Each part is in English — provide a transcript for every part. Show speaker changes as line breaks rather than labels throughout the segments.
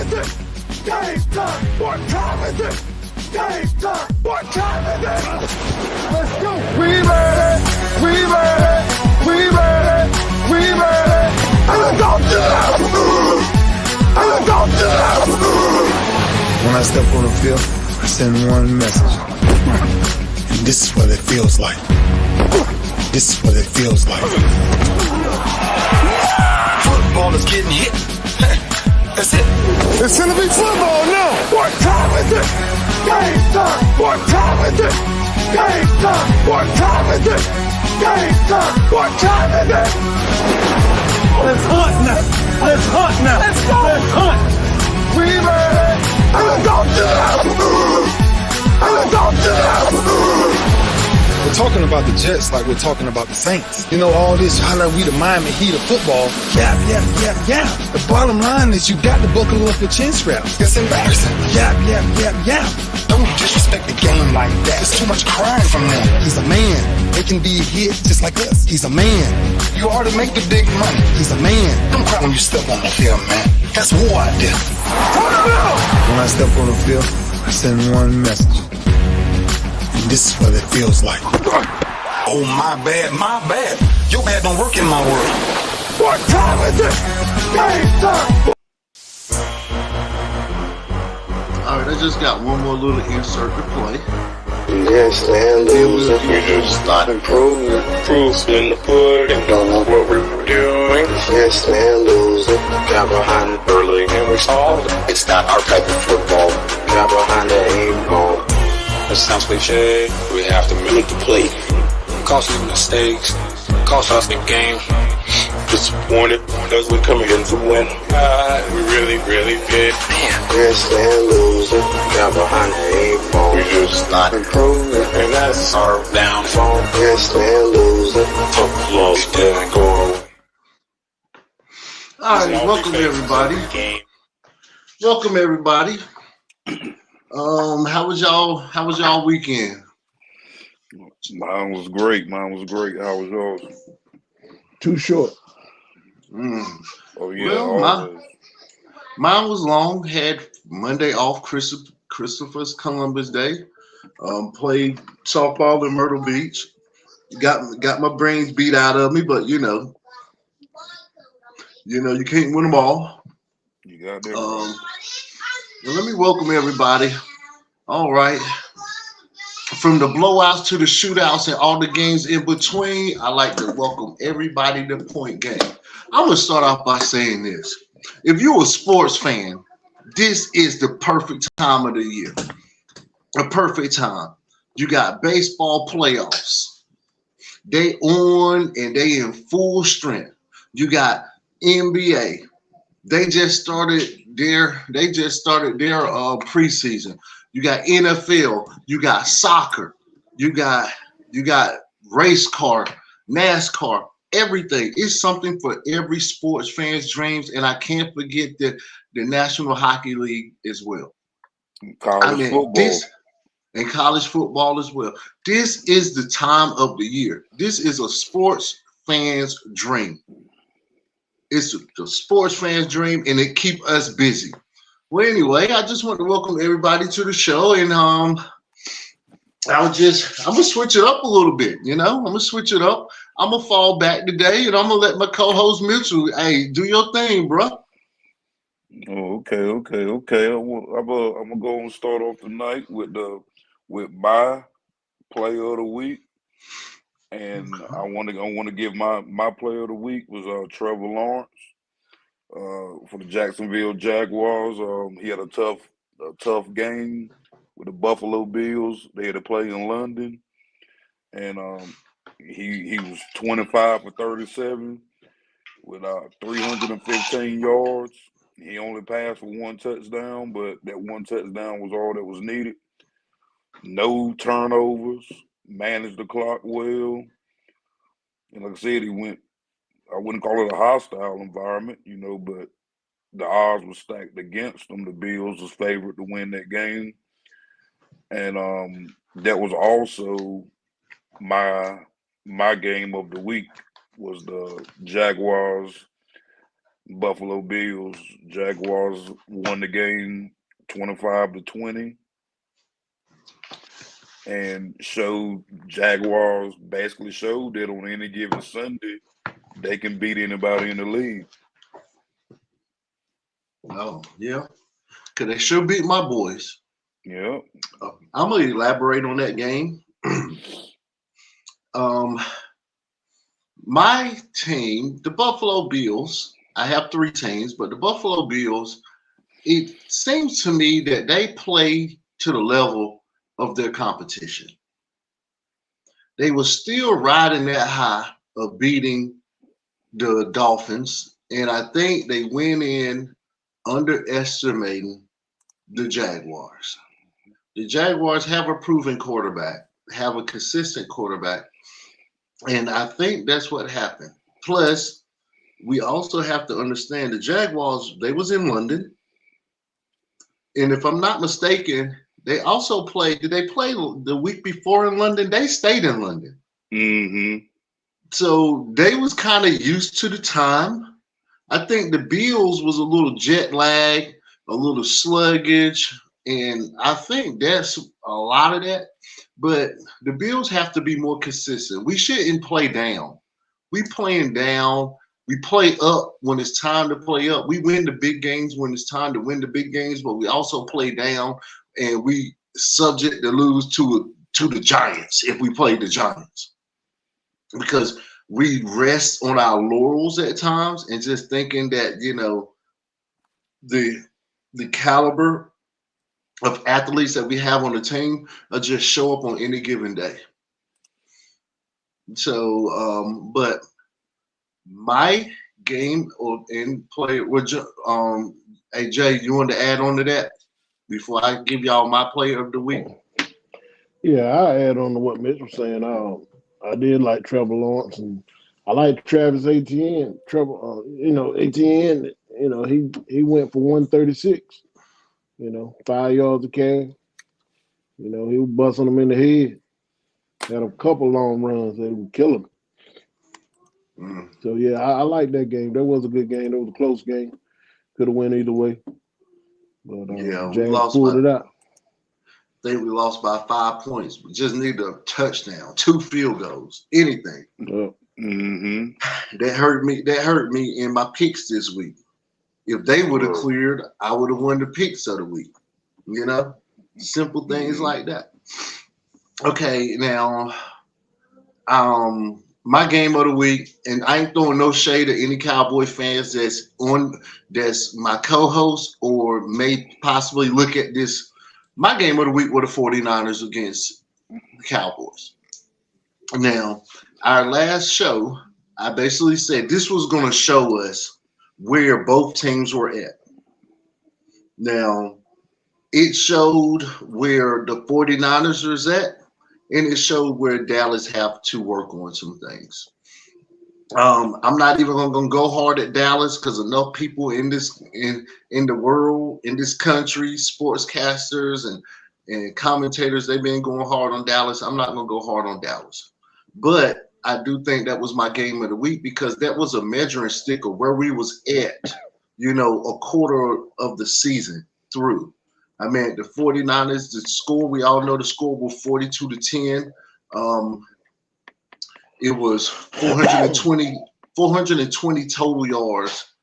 is it? Game time! What time is it? Game time! What time is it? Let's go! We ready! We ready! We ready! We ready! And let's go to that! And let's go to that!
When I step on the field, I send one message. And this is what it feels like. This is what it feels like.
Football is getting hit. That's it.
It's gonna be football now! What time is it? Game time! What time is it? Game time! What time is it? Game time! What time is it? Let's hunt now! Let's hunt now! Let's go! Let's hunt! We ready! And let's go to that! And let's go to that!
We're talking about the Jets like we're talking about the Saints. You know, all this hollering we the Miami Heat of football. Yeah. The bottom line is you got to buckle up your chin straps.
It's embarrassing.
Yeah.
Don't disrespect the game like that. There's too much crying from them.
He's a man. They can be hit just like us. He's a man.
You already make the big money.
He's a man.
Don't cry when you step on the field, man. That's war out there.
When I step on the field, I send one message. And this is what it feels like.
Oh, my bad. Your bad don't work in my world.
What time is it? Game time!
Alright, I just got one more little insert to play.
Yes, man, loser. We just not improving. Proofs in the pudding. Don't know what we were doing. Yes, man, loser. Got behind it early and we solved it. It's not our type of football. Got behind the aim ball.
It sounds cliche. We have to make the play. Costly mistakes. Cost us the game.
Disappointed because we come here to win.
We really did.
Yes, man, loser. Got behind the aim ball. We just not improving.
And that's our downfall.
Yes, man, loser. Tough loss didn't go.
Alright, welcome everybody. Welcome everybody. How was y'all weekend?
Mine was great. How was yours?
Too short.
Oh yeah.
Well, mine was long. Had Monday off, Christopher's Columbus Day. Played softball in Myrtle Beach. Got my brains beat out of me, but you can't win them all.
You got that.
Well, let me welcome everybody. All right. From the blowouts to the shootouts and all the games in between, I like to welcome everybody to Point Game. I'm going to start off by saying this. If you're a sports fan, this is the perfect time of the year. A perfect time. You got baseball playoffs. They on and they in full strength. You got NBA. They just started their preseason. You got NFL, you got soccer, you got race car, NASCAR, everything. It's something for every sports fan's dreams, and I can't forget the National Hockey League as well.
College football.
And college football as well. This is the time of the year. This is a sports fan's dream. It's the sports fan's dream, and it keeps us busy. Well, anyway, I just want to welcome everybody to the show, and I'm gonna switch it up a little bit. I'm gonna switch it up. I'm gonna fall back today, and I'm gonna let my co-host Mitchell, hey, do your thing, bro.
Oh, okay. I'm gonna go and start off tonight with my player of the week, and I want to give my player of the week was Trevor Lawrence. For the Jacksonville Jaguars. He had a tough game with the Buffalo Bills. They had to play in London, and he was 25 for 37 with 315 yards. He only passed for one touchdown, but that one touchdown was all that was needed. No turnovers, managed the clock well, and like I said, I wouldn't call it a hostile environment, but the odds were stacked against them. The Bills was favored to win that game. And that was also my game of the week was the Jaguars Buffalo Bills, Jaguars won the game 25-20, and Jaguars basically showed that on any given Sunday they can beat anybody in the league.
Oh, yeah. Because they sure beat my boys.
Yeah.
I'm going to elaborate on that game. My team, the Buffalo Bills, I have 3 teams, but the Buffalo Bills, it seems to me that they play to the level of their competition. They were still riding that high of beating the Dolphins, and I think they went in underestimating the Jaguars. The Jaguars have a proven quarterback, have a consistent quarterback, and I think that's what happened. Plus, we also have to understand the Jaguars, they was in London, and if I'm not mistaken, they also played, did they play the week before in London? They stayed in London.
Mm-hmm.
So they was kind of used to the time. I think the Bills was a little jet lag, a little sluggish, and I think that's a lot of that. But the Bills have to be more consistent. We shouldn't play down. We playing down. We play up when it's time to play up. We win the big games when it's time to win the big games, but we also play down, and we subject to lose to the Giants if we play the Giants. Because we rest on our laurels at times and just thinking that, you know, the caliber of athletes that we have on the team will just show up on any given day. So, but my game and play with hey Jay, you want to add on to that before I give y'all my player of the week?
Yeah, I add on to what Mitch was saying. I did like Trevor Lawrence, and I like Travis Etienne. Etienne. He went for 136. 5 yards of carry. He was busting them in the head. Had a couple long runs that would kill him. So yeah, I like that game. That was a good game. That was a close game. Could have went either way. But Jags pulled it out.
I think we lost by 5 points. We just need a touchdown, 2 field goals, anything. That hurt me. That hurt me in my picks this week. If they would have cleared, I would have won the picks of the week. Simple things like that. Okay, now, my game of the week, and I ain't throwing no shade at any Cowboy fans that's my co-host or may possibly look at this. My game of the week were the 49ers against the Cowboys. Now, our last show, I basically said this was going to show us where both teams were at. Now, it showed where the 49ers was at, and it showed where Dallas have to work on some things. I'm not even going to go hard at Dallas because enough people in the world, in this country, sportscasters and commentators, they've been going hard on Dallas. I'm not going to go hard on Dallas. But I do think that was my game of the week because that was a measuring stick of where we was at, a quarter of the season through. I mean, the 49ers, the score, we all know the score was 42-10. It was 420 total yards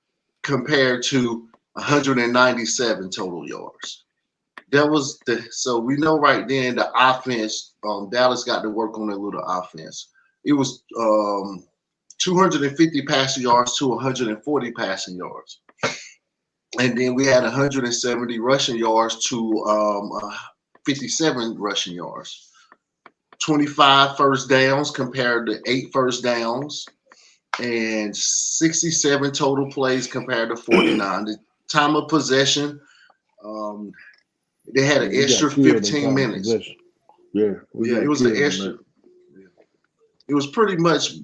compared to 197 total yards. That was so we know right then the offense, Dallas got to work on their little offense. It was 250 passing yards to 140 passing yards. And then we had 170 rushing yards to 57 rushing yards. 25 first downs compared to 8 first downs, and 67 total plays compared to 49. The time of possession, they had an extra 15 minutes. It was an extra. It was pretty much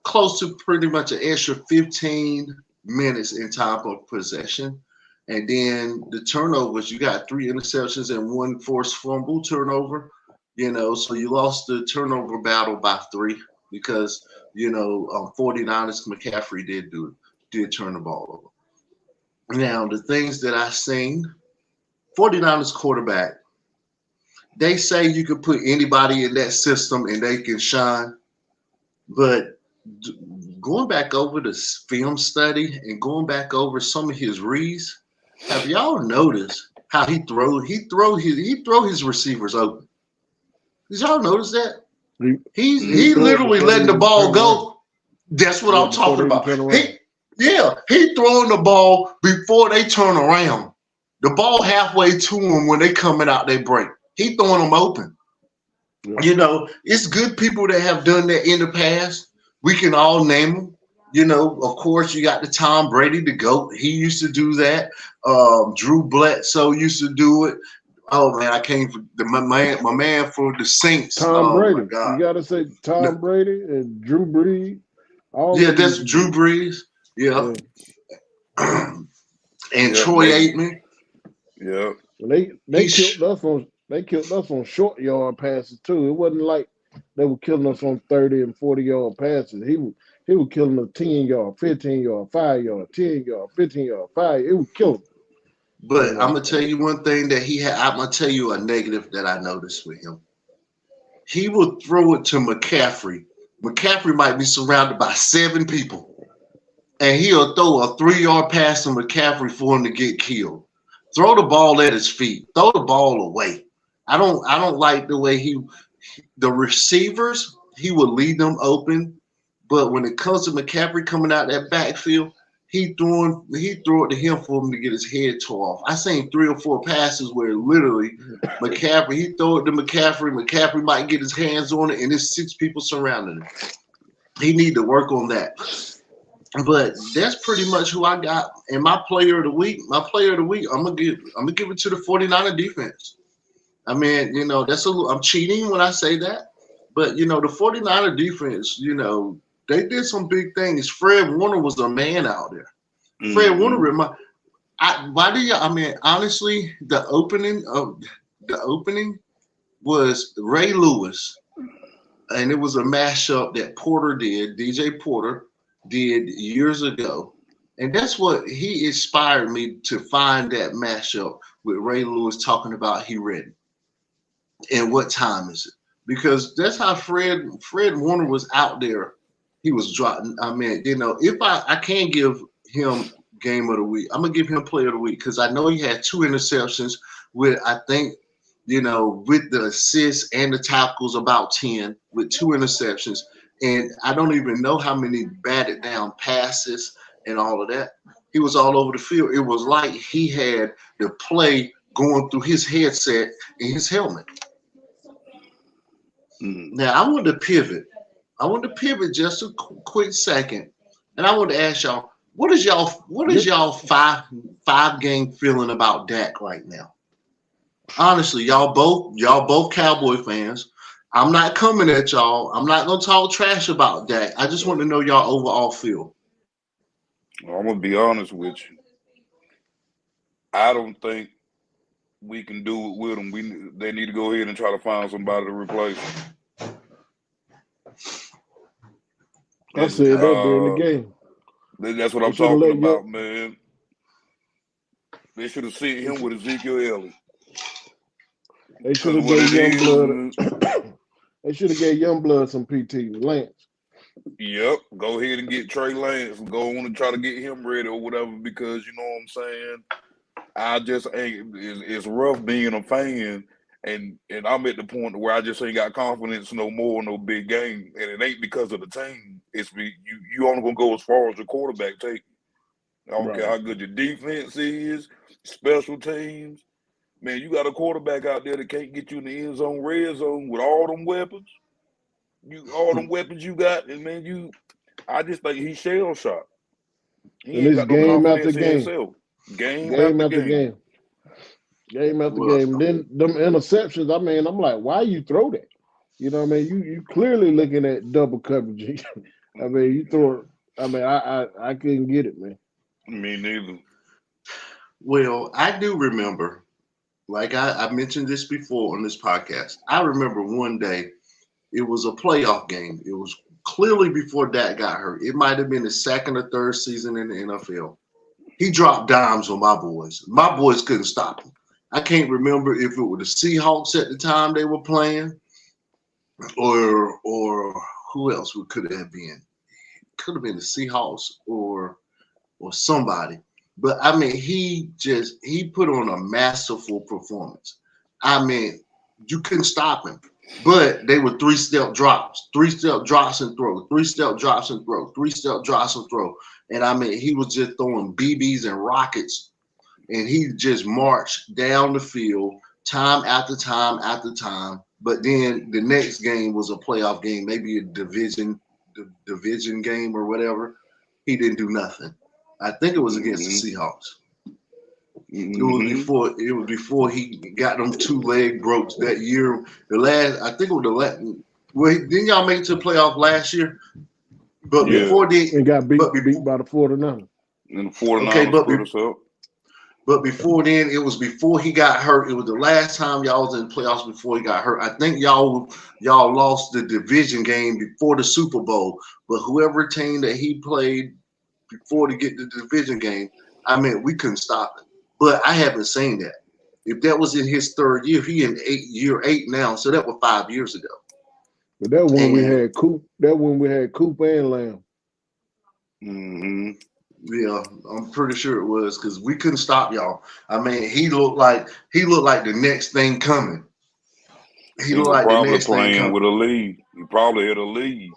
close to pretty much an extra 15 minutes in time of possession. And then the turnovers, you got 3 interceptions and 1 forced fumble turnover. So you lost the turnover battle by 3 because, 49ers McCaffrey did turn the ball over. Now, the things that I've seen, 49ers quarterback, they say you can put anybody in that system and they can shine. But going back over the film study and going back over some of his reads, have y'all noticed how he throw his receivers open? Did y'all notice that? He literally letting the ball go. That's what I'm talking about. He throwing the ball before they turn around. The ball halfway to him when they coming out they break. He throwing them open. Yeah. You know, it's good people that have done that in the past. We can all name them. You know, of course, you got the Tom Brady, the GOAT. He used to do that. Drew Bledsoe used to do it. Oh man, I came for my man for the Saints.
Tom Brady. You gotta say Tom Brady and Drew Brees.
That's Drew Brees. Yeah. And Troy Aikman.
Yeah.
They killed us on short yard passes too. It wasn't like they were killing us on 30 and 40 yard passes. He was killing us 10 yard, 15 yard, 5 yard, 10 yard, 15 yard, 5. It was killing.
But I'm gonna tell you one thing that he had. I'm gonna tell you a negative that I noticed with him. He would throw it to McCaffrey. McCaffrey might be surrounded by 7 people, and he'll throw a 3-yard pass to McCaffrey for him to get killed. Throw the ball at his feet. Throw the ball away. I don't like the way the receivers, he would leave them open, but when it comes to McCaffrey coming out that backfield, he threw it to him for him to get his head tore off. I seen 3 or 4 passes where literally McCaffrey, he throw it to McCaffrey might get his hands on it, and there's 6 people surrounding him. He need to work on that. But that's pretty much who I got. And my player of the week, I'm gonna give it to the 49er defense. I mean, you know, I'm cheating when I say that. But, you know, the 49er defense, you know, they did some big things. Fred Warner was a man out there. Mm-hmm. Fred Warner, honestly, the opening was Ray Lewis. And it was a mashup that DJ Porter did years ago. And that's what he inspired me to find that mashup with Ray Lewis talking about he ready. And what time is it? Because that's how Fred Warner was out there. He was dropping. I mean, you know, if I can't give him game of the week, I'm gonna give him player of the week because I know he had 2 interceptions with, I think, you know, with the assists and the tackles, about 10 with 2 interceptions. And I don't even know how many batted down passes and all of that. He was all over the field. It was like he had the play going through his headset and his helmet. Now, I want to pivot. Just a quick second. And I want to ask y'all, what is y'all five game feeling about Dak right now? Honestly, y'all both Cowboy fans. I'm not coming at y'all. I'm not going to talk trash about Dak. I just want to know y'all overall feel.
I'm going to be honest with you. I don't think we can do it with them. They need to go ahead and try to find somebody to replace them.
I said that during the game.
That's what I'm talking about, man. They should have seen him with Ezekiel Elliott.
They should have gave Youngblood. They should have gave Youngblood some PT. Lance.
Yep, go ahead and get Trey Lance and go on and try to get him ready or whatever, because you know what I'm saying. I just ain't. It's rough being a fan, and I'm at the point where I just ain't got confidence no more, no big game, and it ain't because of the team. It's you only gonna go as far as your quarterback take. I don't care how good your defense is, special teams. Man, you got a quarterback out there that can't get you in the end zone, red zone with all them weapons. All them weapons you got, and man, I just think he's shell shocked. He ain't got no confidence in himself. Game after game.
Game after game. Then them interceptions, I mean, I'm like, why you throw that? You know what I mean? You clearly looking at double coverage. I mean, you throw it. I mean, I couldn't get it, man.
Me neither.
Well, I do remember, like I mentioned this before on this podcast. I remember one day it was a playoff game. It was clearly before Dak got hurt. It might have been his second or third season in the NFL. He dropped dimes on my boys. My boys couldn't stop him. I can't remember if it were the Seahawks at the time they were playing, or who else could it have been? Could have been the Seahawks or somebody. But I mean, he put on a masterful performance. I mean, you couldn't stop him. But they were 3-step drops, 3-step drops and throw, 3-step drops and throw, 3-step drops and throw. And I mean, he was just throwing BBs and rockets, and he just marched down the field time after time after time. But then the next game was a playoff game, maybe a division game or whatever. He didn't do nothing. I think it was against the Seahawks. It was before he got them 2 leg broke that year. I think it was the last. Well, didn't y'all make it to the playoff last year? But before they
and got beat by the 49ers.
And the 49ers put us up.
But before then, it was before he got hurt. It was the last time y'all was in the playoffs before he got hurt. I think y'all lost the division game before the Super Bowl. But whoever team that he played before to get the division game, I mean, we couldn't stop him. But I haven't seen that. If that was in his 3rd year, he in year 8 now. So that was 5 years ago.
But that one we had Coop. That one we had Coop and Lamb.
Mm-hmm. Yeah, I'm pretty sure it was because we couldn't stop y'all. I mean, he looked like the next thing coming. He looked like the next thing coming.
With a lead. He probably had a lead.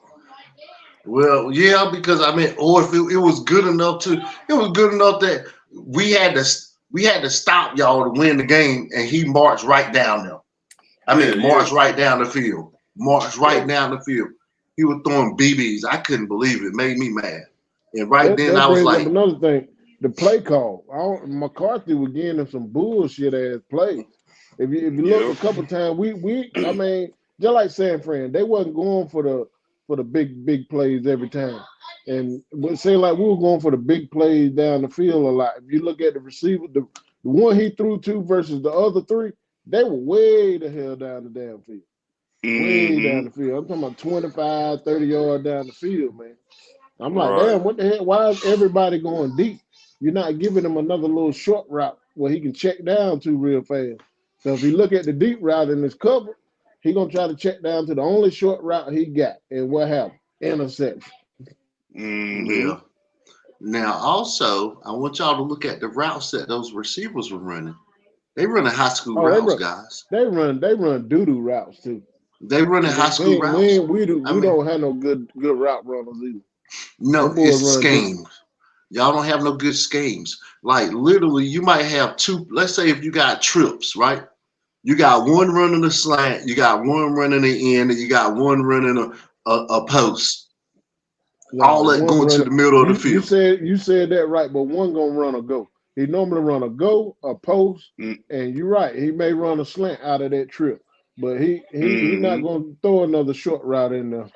Well, yeah, because I mean, or if it was good enough that we had to stop y'all to win the game, and he marched right down there. Marched right down the field. Marched right down the field. He was throwing BBs. I couldn't believe it. Made me mad. And then I was like,
another thing, the play call. McCarthy was getting him some bullshit ass plays. If you look a couple times, I mean, just like San Fran, they wasn't going for the big plays every time. And it seemed like we were going for the big plays down the field a lot. If you look at the receiver, the one he threw to versus the other 3, they were way the hell down the damn field. Way down the field. I'm talking about 25, 30 yards down the field, man. I'm like, damn, what the hell? Why is everybody going deep? You're not giving him another little short route where he can check down to real fast. So if you look at the deep route in his cover, he's going to try to check down to the only short route he got. And what happened? Interception.
Yeah. Now, also, I want y'all to look at the routes that those receivers were running. They running high school routes, guys.
They run doo-doo routes, too.
They running high school routes.
We don't have no good route runners either.
No, it's schemes. Y'all don't have no good schemes. Like literally, you might have 2. Let's say if you got trips, right? You got one running a slant, you got one running the end, and you got one running a post. All that going to the middle of the field.
You said that right, but one gonna run a go. He normally run a go, a post, and you're right. He may run a slant out of that trip, but he's not gonna throw another short route in there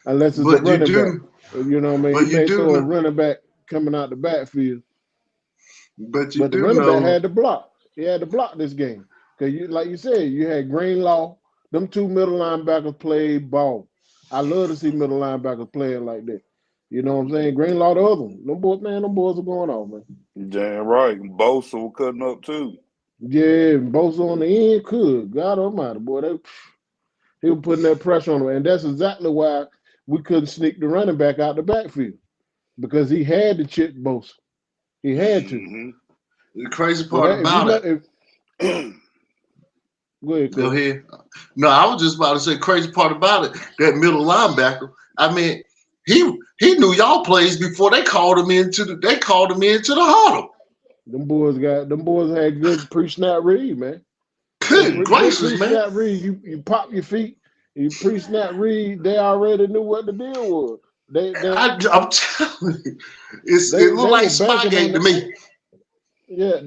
unless it's a running back. You know what I mean?
But
he may throw a running back coming out the backfield.
But
the running back had to block. He had to block this game. Because like you said, you had Greenlaw. Them 2 middle linebackers played ball. I love to see middle linebackers playing like that. You know what I'm saying? Greenlaw, the other one. Them boys are going off, man.
Damn right. Bosa was cutting up too.
Yeah, Bosa on the end could. God almighty, boy. He was putting that pressure on him. And that's exactly why we couldn't sneak the running back out the backfield. Because he had to chip Bosa. He had to.
Mm-hmm. The crazy part about it. Go ahead. No, I was just about to say crazy part about it. That middle linebacker. I mean, he knew y'all plays before they called him into the huddle. Them boys
had good pre-snap read, man.
Good gracious, man.
Pre-snap read, you pop your feet. You pre-snap read. They already knew what the deal was.
I'm telling you, it looked like Spygate to me.
Yeah,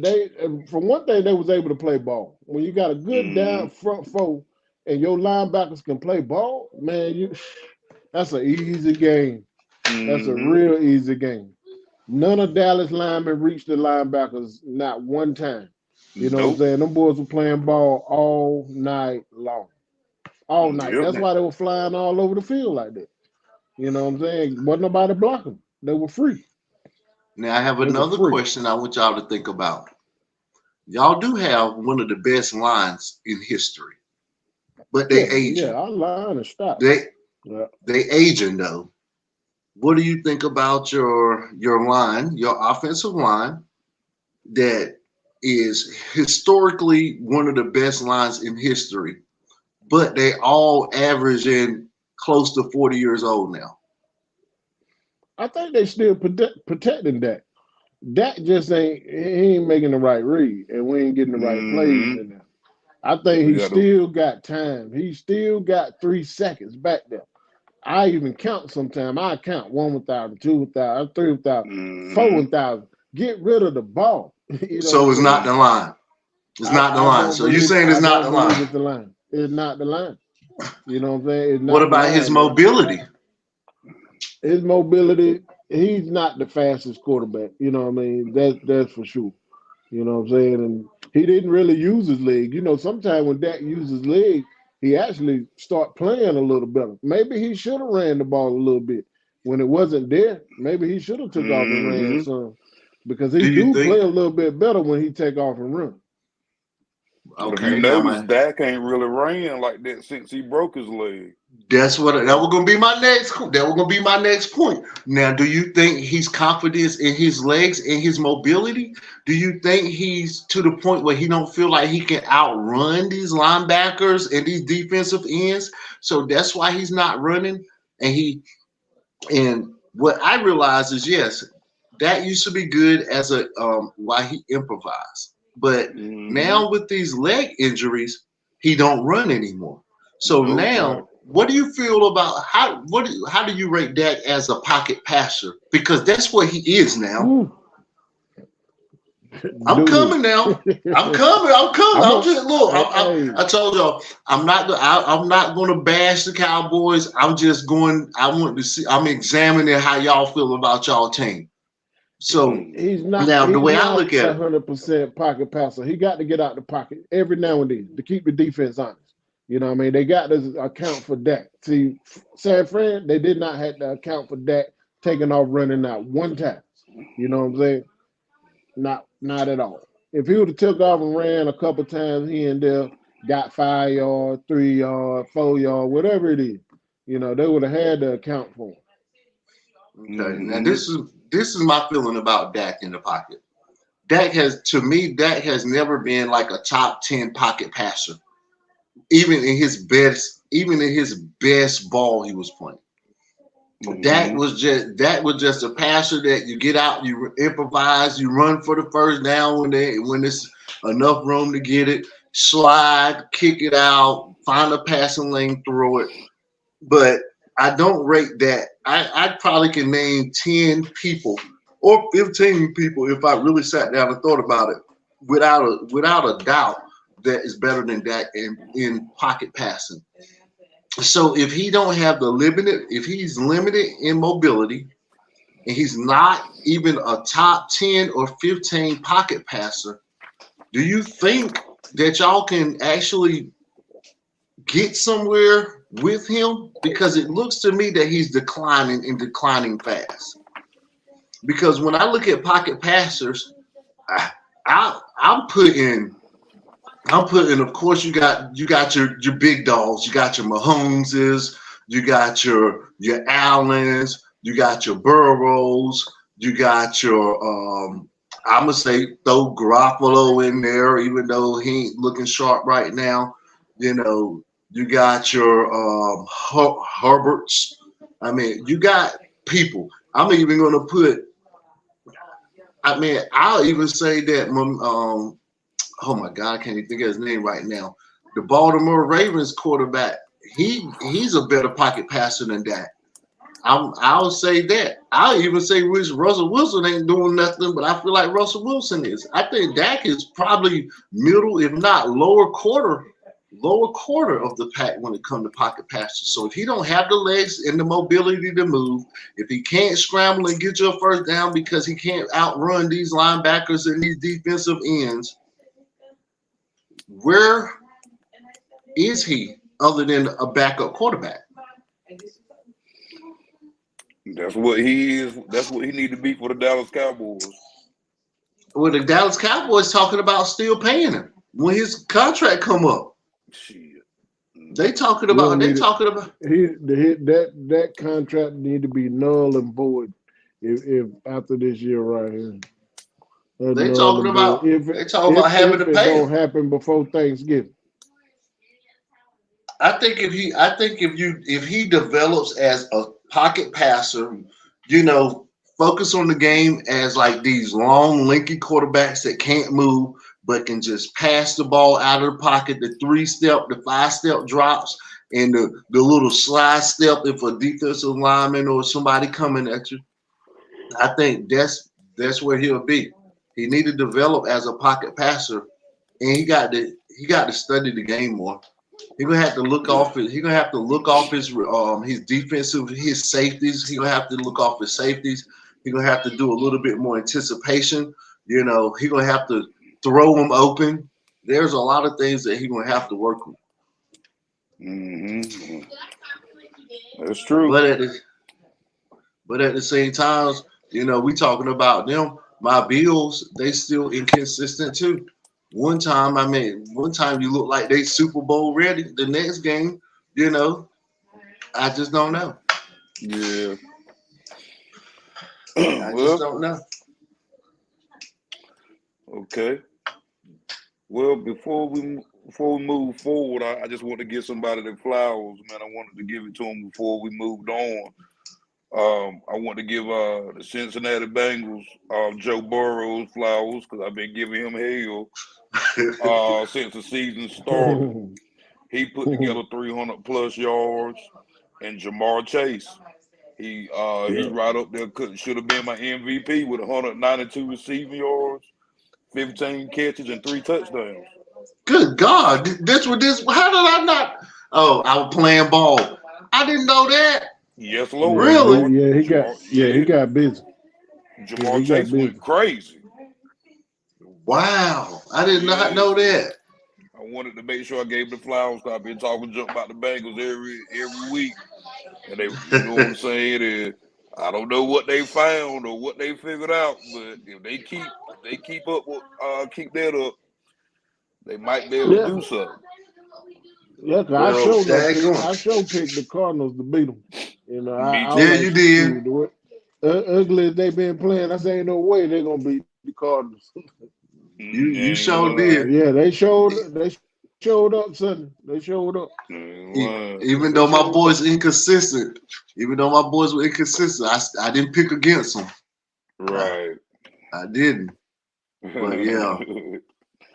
for one thing, they was able to play ball. When you got a good down front four and your linebackers can play ball, man, that's an easy game. That's a real easy game. None of Dallas linemen reached the linebackers not one time. You know what I'm saying? Them boys were playing ball all night long. All night. That's why they were flying all over the field like that. You know what I'm saying? Wasn't nobody blocking. They were free.
Now I have
It's a
another
freak.
question I want y'all to think about. Y'all do have one of the best lines in history, but they
Yeah,
aging.
our line is stopped.
They
Yeah.
aging though. What do you think about your line, your offensive line, that is historically one of the best lines in history, but they all averaging close to 40 years old now?
I think they still protecting Dak. Dak just ain't making the right read, and we ain't getting the right plays in there. I think
We
he
got to.
still got time. He still got 3 seconds back there. I even count sometimes. I count 1,000, 2,000, 3,000, 4,000. Get rid of the ball. You know
So
what
it's
I'm
not
saying?
the line. It's not the
I
line.
don't
So you're
believe
saying it's
I
not
don't
the
believe
line.
it's the line. It's not the line. You know what I'm saying? It's
What
not the
about his
line, man.
mobility?
His mobility, he's not the fastest quarterback. You know what I mean? That's for sure. You know what I'm saying? And he didn't really use his leg. You know, sometimes when Dak uses his leg, he actually start playing a little better. Maybe he should have ran the ball a little bit. When it wasn't there, maybe he should have took off and ran some. Because he
Do you
do play
think?
a little bit better when he take off and run.
But if you
Okay, now
notice, Dak ain't really ran like that since he broke his leg.
that was gonna be my next. That was gonna be my next point. Now, do you think he's confident in his legs and his mobility? Do you think he's to the point where he don't feel like he can outrun these linebackers and these defensive ends? So that's why he's not running. And what I realize is, yes, that used to be good as a why he improvised, but now with these leg injuries, he don't run anymore. So
Nope.
now, what do you feel about how do you rate Dak as a pocket passer? Because that's what he is now.
Ooh.
I'm
Dude.
coming now. I'm coming. I'm just look.
Hey.
I told y'all I'm not going to bash the Cowboys. I'm just going. I want to see. I'm examining how y'all feel about y'all team. So
He's not
now the way I look at it,
100% pocket passer. He got to get out the pocket every now and then to keep the defense honest. You know what I mean? They got to account for Dak. See, San Fran, they did not have to account for Dak taking off running out one time. You know what I'm saying? Not at all. If he would have took off and ran a couple times here and there, got 5 yards, 3 yards, 4 yards, whatever it is, you know, they would have had to account for him.
okay. Now this is my feeling about Dak in the pocket. Dak has never been like a top 10 pocket passer. Even in his best ball he was playing. Dak was just a passer that you get out, you improvise, you run for the first down when there's enough room to get it, slide, kick it out, find a passing lane, throw it. But I don't rate that. I probably can name 10 people or 15 people if I really sat down and thought about it without a doubt that is better than Dak in pocket passing. So if he don't have if he's limited in mobility and he's not even a top 10 or 15 pocket passer, do you think that y'all can actually get somewhere with him? Because it looks to me that he's declining fast. Because when I look at pocket passers, I'm putting, of course, you got your big dogs, you got your Mahomeses, you got your Allens, you got your Burrows, you got your I'm gonna say throw Garoppolo in there, even though he ain't looking sharp right now. You know, you got your Herberts. I mean, you got people. I'm even gonna put. I mean, I'll even say that. Oh my God, I can't even think of his name right now. The Baltimore Ravens quarterback, he's a better pocket passer than Dak. I'll say that. I'll even say Russell Wilson ain't doing nothing, but I feel like Russell Wilson is. I think Dak is probably middle, if not lower quarter of the pack when it comes to pocket passes. So if he don't have the legs and the mobility to move, if he can't scramble and get you a first down because he can't outrun these linebackers and these defensive ends, where is he other than a backup quarterback?
That's what he is. That's what he need to be for the Dallas Cowboys.
Well, the Dallas Cowboys talking about still paying him when his contract come up.
Shit.
They talking
You
about.
don't
They
need it.
talking about.
That contract need to be null and void if after this year right here.
They
Null
talking
and
about.
void.
They talking about having to
If it
pay
don't
him.
happen before Thanksgiving.
I think if he develops as a pocket passer, you know, focus on the game as like these long, lanky quarterbacks that can't move but can just pass the ball out of the pocket, the 3-step, the 5-step drops, and the little slide step if a defensive lineman or somebody coming at you. I think that's where he'll be. He need to develop as a pocket passer, and he got to study the game more. He's gonna have to look off it. He's gonna have to look off his defensive, his safeties. He's gonna have to look off his safeties. He's gonna have to do a little bit more anticipation. You know, he's gonna have to throw them open. There's a lot of things that he's gonna have to work with.
Mm-hmm. That's true.
But at the same time, you know, we talking about them. My Bills, they still inconsistent too. One time you look like they Super Bowl ready. The next game, you know, I just don't know.
Yeah.
I just don't know.
Okay. Well, before we move forward, I just want to give somebody their flowers, man. I wanted to give it to them before we moved on. I want to give the Cincinnati Bengals Joe Burrow flowers because I've been giving him hell since the season started. He put together 300+ yards, and Jamar Chase, he's right up there. Should have been my MVP with 192 receiving yards, 15 catches, and 3 touchdowns.
Good God, this. How did I not? Oh, I was playing ball. I didn't know that.
Yes, Lord.
Really?
Yeah, he got busy.
Jamar Chase went crazy.
Wow, I did not know that.
I wanted to make sure I gave the flowers. I've been talking junk about the Bengals every week, and they, you know what I'm saying. And I don't know what they found or what they figured out, but if they keep up with keep that up, they might be able to do something.
Yeah, I picked the Cardinals to beat them. You know,
you did.
Ugly as they been playing, I say ain't no way they're gonna beat the Cardinals.
You sure did.
Yeah, they showed up Sunday. They showed up.
Even though my boys inconsistent, I didn't pick against them.
Right.
I didn't. But yeah.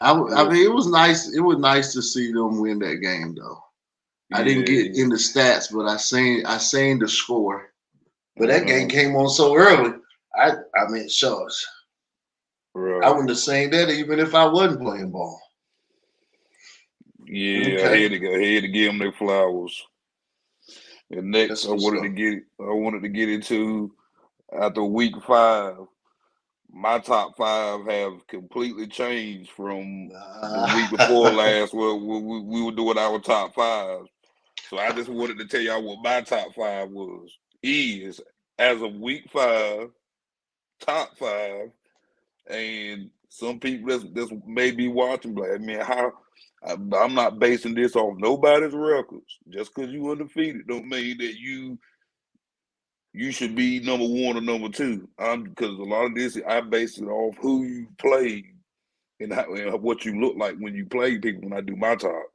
I mean, it was nice. It was nice to see them win that game, though. I didn't get in the stats, but I seen the score. But that game came on so early. I mean, shucks.
Right.
I wouldn't have seen that even if I wasn't playing ball.
Yeah, okay. I had to give them their flowers. And next, I wanted to get into after week 5. My top 5 have completely changed from the week before last, where we were doing our top 5. So I just wanted to tell y'all what my top 5 is as of week 5, top 5, and some people that's may be watching, like, I mean, I'm not basing this off nobody's records. Just because you undefeated don't mean that you should be number 1 or number 2. Because a lot of this, I base it off who you played and what you look like when you play people when I do my tops.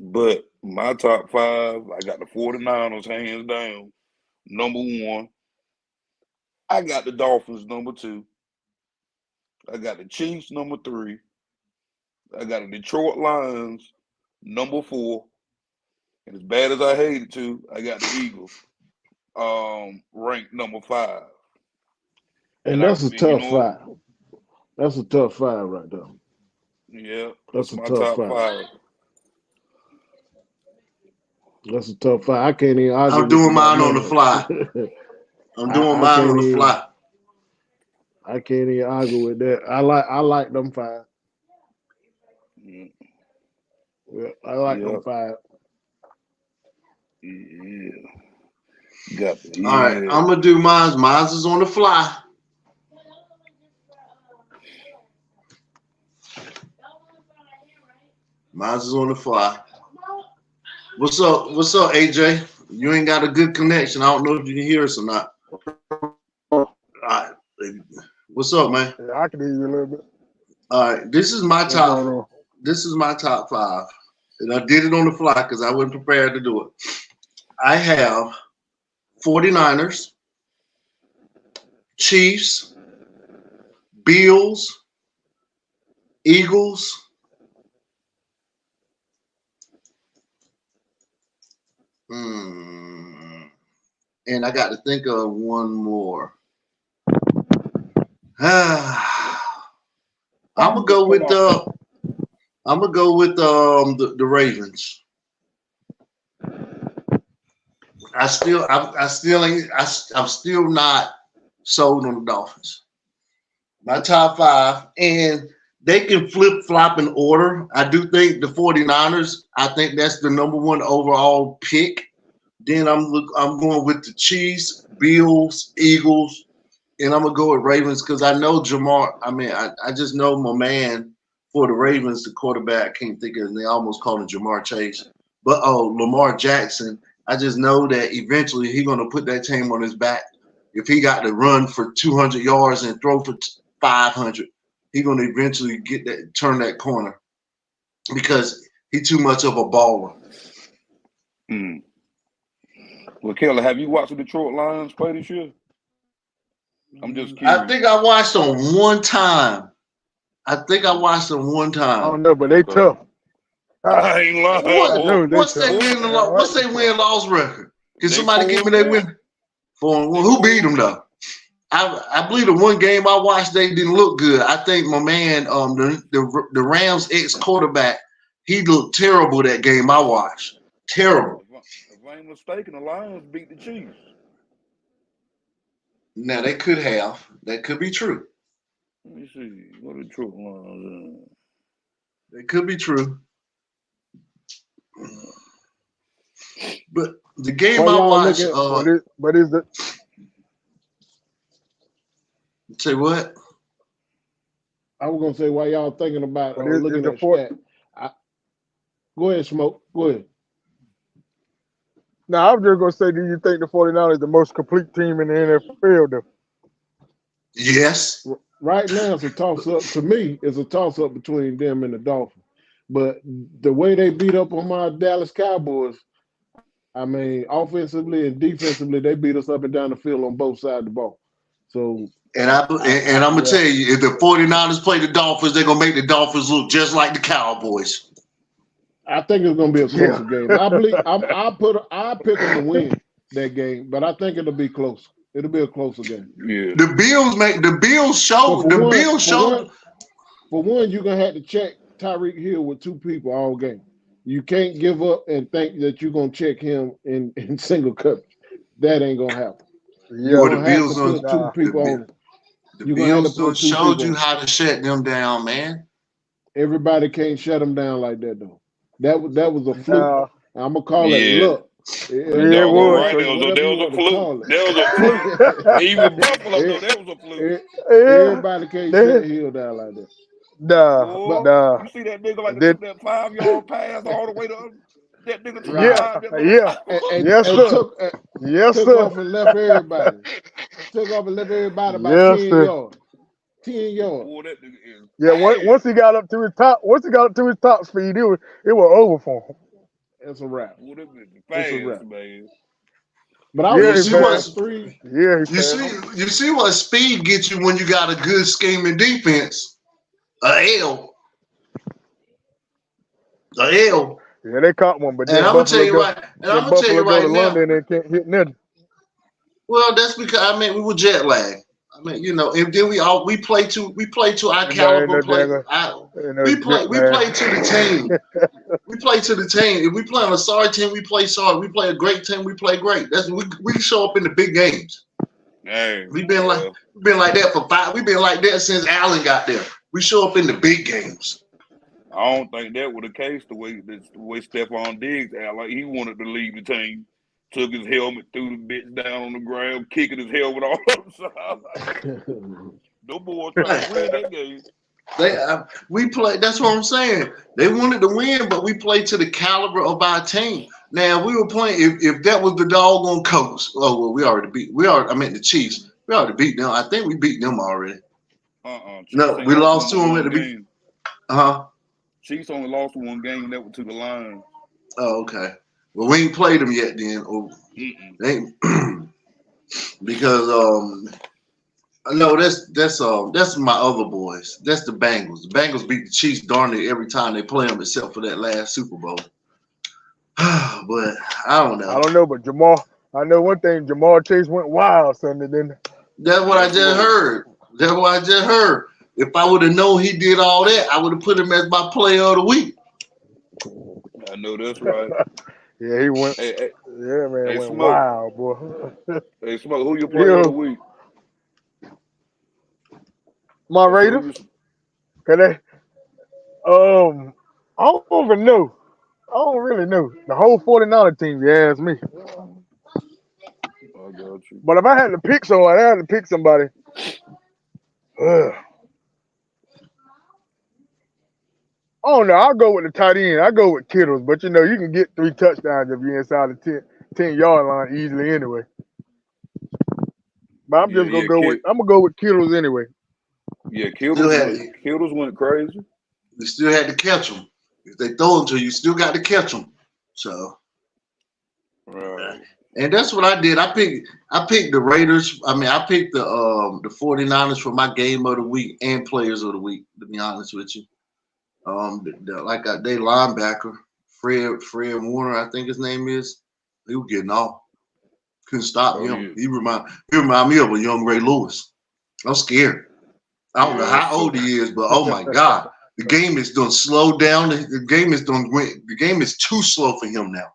But my top 5, I got the 49ers hands down, number 1. I got the Dolphins, number 2. I got the Chiefs, number 3. I got the Detroit Lions, number 4. And as bad as I hate it to, I got the Eagles, ranked number 5.
And that's a tough 5. That's a tough 5 right there.
Yeah,
that's
my top 5.
That's a tough 5. I can't even argue.
I'm doing mine on the fly. I'm doing mine on the fly.
I can't even argue with that. I like them 5. Yeah, I like them 5.
Yeah. Got the,
All right, I'm gonna do mine. Mine is on the fly. Mine's is on the fly. What's up? What's up, AJ? You ain't got a good connection. I don't know if you can hear us or not. All right. What's up, man?
Yeah, I can hear you a little bit.
All right. This is my top. This is my top 5. And I did it on the fly because I wasn't prepared to do it. I have 49ers, Chiefs, Bills, Eagles, and I got to think of one more. I'm gonna go with the Ravens. I'm still not sold on the Dolphins. My top 5, and they can flip-flop in order. I do think the 49ers, I think that's the #1 overall pick. Then I'm going with the Chiefs, Bills, Eagles, and I'm going to go with Ravens because I know Jamar. I mean, I just know my man for the Ravens, the quarterback. I can't think of his name. They almost called him Jamar Chase. But, Lamar Jackson, I just know that eventually he's going to put that team on his back. If he got to run for 200 yards and throw for 500, he's going to eventually turn that corner because he's too much of a baller.
Well, Kelly, have you watched the Detroit Lions play this year? I'm just curious.
I think I watched them one time. I
don't know, but they tough.
I ain't lying.
What's their win-loss record? Can somebody give me their win? Who beat them though? I believe the one game I watched, they didn't look good. I think my man, the Rams ex-quarterback, he looked terrible that game I watched. Terrible.
If I ain't mistaken, the Lions beat the Chiefs.
Now they could have. That could be true.
Let me see. What are the Detroit Lions?
It could be true. But the game I watched,
but is the
say what?
I was gonna say while y'all thinking about looking at stat. Go ahead, Smoke. Go ahead.
Now, I'm just going to say, do you think the 49ers are the most complete team in the NFL, though?
Yes.
Right now, it's a toss-up. To me, it's a toss-up between them and the Dolphins. But the way they beat up on my Dallas Cowboys, I mean, offensively and defensively, they beat us up and down the field on both sides of the ball. So,
and I'm going to tell you, if the 49ers play the Dolphins, they're going to make the Dolphins look just like the Cowboys.
I think it's going to be a closer game. I believe I pick them to win that game, but I think it'll be close. It'll be a closer game.
Yeah.
The Bills show.
For one, you're gonna have to check Tyreek Hill with 2 people all game. You can't give up and think that you're gonna check him in single coverage. That ain't gonna happen.
Yeah, the Bills
put 2 people on.
The Bills showed you how to shut them down, man.
Everybody can't shut them down like that though. That was a fluke. I'm gonna call it luck.
There was a fluke. Even Buffalo, there was a fluke.
Everybody can't shut Hill down like that.
Nah.
You see that nigga like that 5-yard pass all the way to that nigga to
took off and left everybody. Took off and left everybody about 10 yards. 10 yards.
Boy, that nigga is
once he got up to his top speed, it was over for him.
It's a wrap.
Boy, that nigga fast, man.
But I was
you see what speed gets you when you got a good scheming defense. A L.
Yeah, they caught one, but
and I'm gonna tell you right. And I'm gonna tell you right now.
London and can't hit nothing.
Well, that's because we were jet lagged. And then we play to our caliber play. We play to the team. We play to the team. If we play on a sorry team, we play sorry. We play a great team, we play great. We show up in the big games.
Hey,
we've been like that for 5. We've been like that since Allen got there. We show up in the big games.
I don't think that was the case. The way Stephon Diggs acted like he wanted to leave the team. took his helmet, threw the bitch down on the ground, kicking his helmet all upside. No boys trying to win that game.
We played. That's what I'm saying. They wanted to win, but we played to the caliber of our team. Now we were playing. If that was the doggone Colts, oh well, we already beat. I meant the Chiefs. We already beat them. I think we beat them already. No, we lost to them at the beginning.
Chiefs only lost one game. That was to the Lions.
Oh, okay. Well, we ain't played them yet then. Because no, that's my other boys. That's the Bengals. The Bengals beat the Chiefs darn near every time they play them, except for that last Super Bowl. But I don't know.
I don't know, but I know one thing. Jamar Chase went wild Sunday, didn't he?
That's what I just heard. If I would have known he did all that, I would have put him as my player of the week.
I know that's right.
Yeah, he went.
Hey,
yeah, man, went
Smoke.
wild, boy.
Hey, Smoke, who your player of the week?
My Raiders. Can they? I don't even know. I don't really know. The whole 49er team, you ask me.
I got you.
But if I had to pick somebody. Oh no, I'll go with the tight end. I go with Kittles, but you can get 3 touchdowns if you're inside the 10-yard line easily anyway. But I'm just gonna go with Kittles anyway.
Yeah, Kittles went crazy.
You still had to catch them. If they throw them to you, still got to catch them. So,
right.
And that's what I did. I picked the Raiders. I picked the 49ers for my game of the week and players of the week, to be honest with you. They linebacker, Fred Warner, I think his name is. He was getting off. Couldn't stop him. Yeah. He remind me of a young Ray Lewis. I'm scared. I don't know how old he is, but oh my God. The game is done slow down. The game is too slow for him now.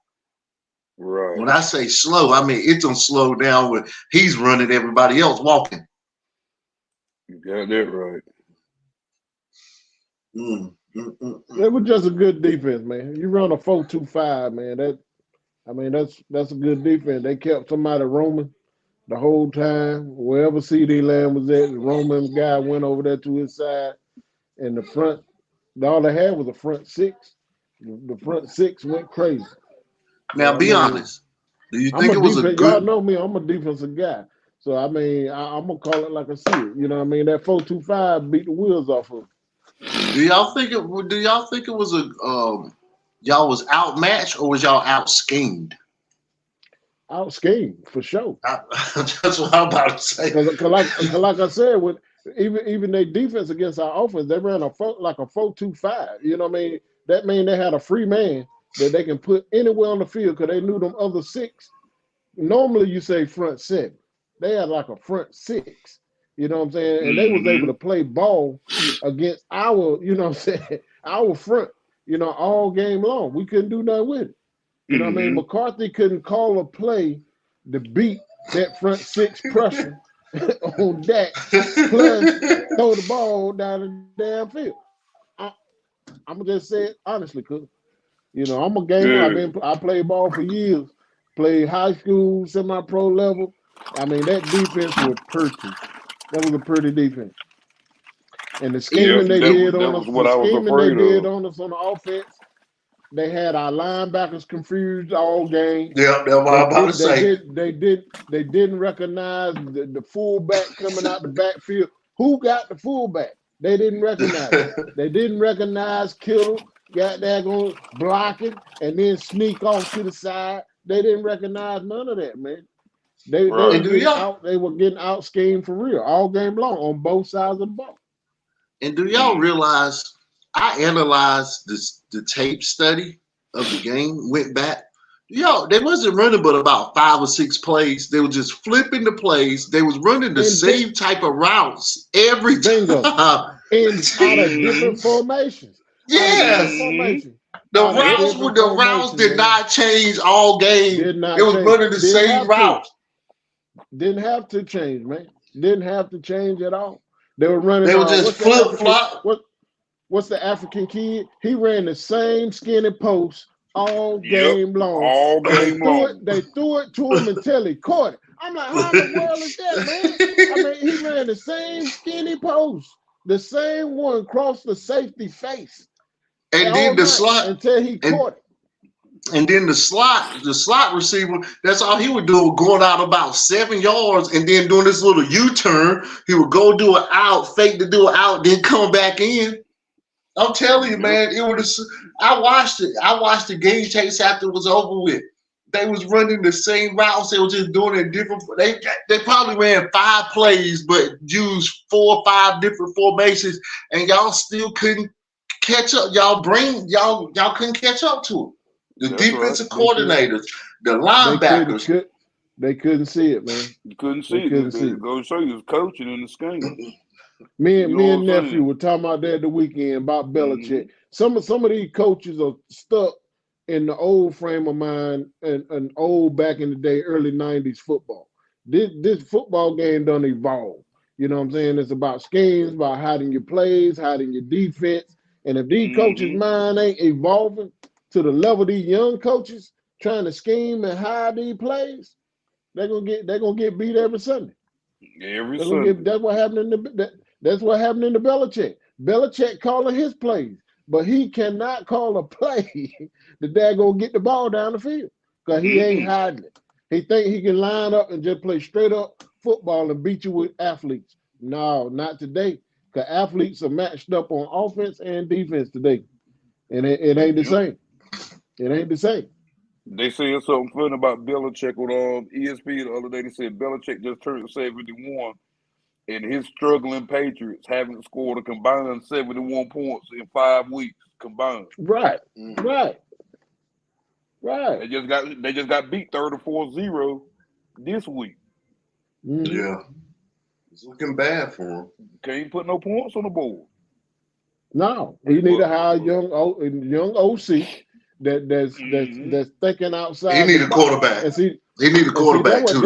Right.
When I say slow, I mean it's done slow down when he's running, everybody else walking.
You got that right.
It was just a good defense, man. You run a 4-2-5, man. That's a good defense. They kept somebody roaming the whole time. Wherever CD Lamb was at, the Roman guy went over there to his side. And the front, all they had was a front 6. The front 6 went crazy.
Now, be honest. Do you think it was a good?
Y'all know me. I'm a defensive guy. So, I'm going to call it like I see it. You know what I mean? That 4-2-5 beat the wheels off of it.
Do y'all think it was y'all was outmatched or was y'all out schemed?
Out schemed, for sure.
That's what I'm about to say.
Cause like I said, with even their defense against our offense, they ran a 4-2-5. You know what I mean? That means they had a free man that they can put anywhere on the field because they knew them other 6. Normally you say front 7. They had like a front 6. You know what I'm saying? And they was able to play ball against our, you know what I'm saying, our front, all game long. We couldn't do nothing with it. You know what I mean? McCarthy couldn't call a play to beat that front 6 pressure on Dak, plus throw the ball down the damn field. I'm gonna just say it honestly, cause I'm a gamer. I played ball for years, played high school, semi-pro level. That defense was pretty. That was a pretty defense. And the scheming they did on us on the offense, they had our linebackers confused all game.
Yeah, that's what I'm about to say.
They didn't recognize the fullback coming out the backfield. Who got the fullback? They didn't recognize it. They didn't recognize Kittle, got there going blocking and then sneak off to the side. They didn't recognize none of that, man. They were getting out schemed for real all game long on both sides of the ball.
And do y'all realize I analyzed the tape study of the game, went back. They wasn't running but about 5 or 6 plays. They were just flipping the plays. They was running the same type of routes every time.
And out of different formations.
Yes. The routes did not change all game. It was running the same routes.
Didn't have to change, man. Didn't have to change at all. They were running.
They were just flip flop.
What's the African kid? He ran the same skinny post all game long.
All game long.
They threw it to him until he caught it. I'm like, how in the world is that, man? I mean, he ran the same skinny post, the same one crossed the safety face.
And then the slot
until he caught it.
And then the slot receiver, that's all he would do, going out about 7 yards and then doing this little U-turn. He would go do an out, fake to do an out, then come back in. I'm telling you, man, it was. I watched it. I watched the game chase after it was over with. They was running the same routes. They were just doing it different. They probably ran 5 plays, but used 4 or 5 different formations, and y'all still couldn't catch up. Y'all couldn't catch up to it. The defensive coordinators, the linebackers.
They couldn't see it, man.
You couldn't see it. Go show you was coaching in the scheme.
Me and nephew were talking about that the weekend about Belichick. Some of these coaches are stuck in the old frame of mind and old back in the day, early 90s football. This football game done evolve. You know what I'm saying? It's about schemes, about hiding your plays, hiding your defense. And if these coaches' mind ain't evolving to the level these young coaches trying to scheme and hide these plays, they're gonna get beat every Sunday.
Every Sunday.
That's what happened that's what happened in the Belichick. Belichick calling his plays, but he cannot call a play that they're gonna get the ball down the field because he ain't hiding it. He think he can line up and just play straight up football and beat you with athletes. No, not today. Because athletes are matched up on offense and defense today, and it ain't the same. It ain't the same.
They said something funny about Belichick on ESPN the other day. They said Belichick just turned 71, and his struggling Patriots haven't scored a combined 71 points in 5 weeks combined.
Right.
They just got beat 34-0 this week.
Yeah, it's looking bad for him.
Can't put no points on the board.
No, he need to hire young OC. That's thinking outside.
He need a quarterback. He need a quarterback too.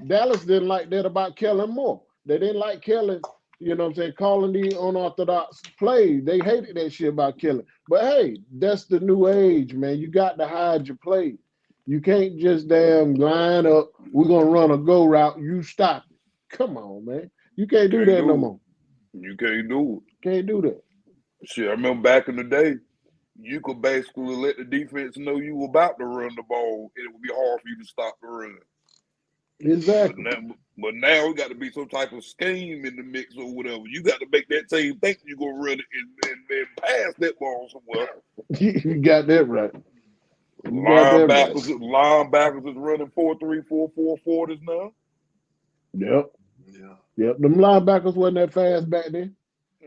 Dallas didn't like that about Kellen Moore. They didn't like Kellen, you know what I'm saying, calling the unorthodox plays. They hated that shit about Kellen. But hey, that's the new age, man. You got to hide your plays. You can't just damn line up. We're gonna run a go route. You stop it. Come on, man. You can't do that no more.
You can't do it.
Can't do that.
Shit, I remember back in the day, you could basically let the defense know you were about to run the ball, and it would be hard for you to stop the run.
Exactly.
But now we got to be some type of scheme in the mix or whatever. You got to make that team think you're going to run it and pass that ball somewhere.
You got that right.
Linebackers is running 4-3, 4-4 40s now.
Yep. Them linebackers wasn't that fast back then.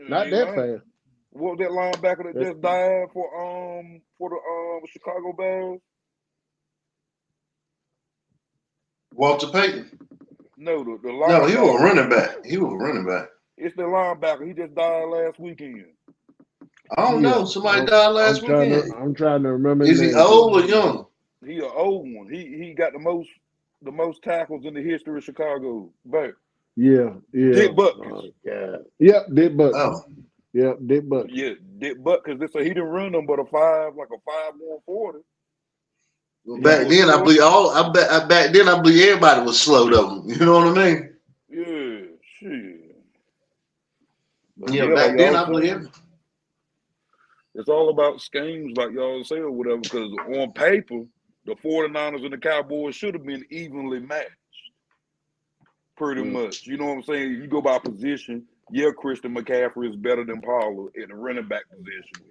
Not that fast.
What was that linebacker that just died for the Chicago Bears?
Walter Payton.
No, the linebacker.
No, he was a running back.
It's the linebacker. He just died last weekend.
I don't know. Somebody died last weekend.
I'm trying to remember.
Is he old or young?
He an old one. He got the most tackles in the history of Chicago. But
yeah.
Dick Butkus.
Oh, God. Yep, Dick Butkus.
Oh.
Yep, Dick Butkus.
Yeah, Dick Butkus. They say he didn't run them but a 5-1-40.
Well, back then I believe everybody was slow though. You know what I mean?
Yeah, shit. But
yeah, back then I believe
it's all about schemes, like y'all say or whatever, because on paper, the 49ers and the Cowboys should have been evenly matched. Pretty much. You know what I'm saying? You go by position. Yeah, Christian McCaffrey is better than Pollard in the running back position.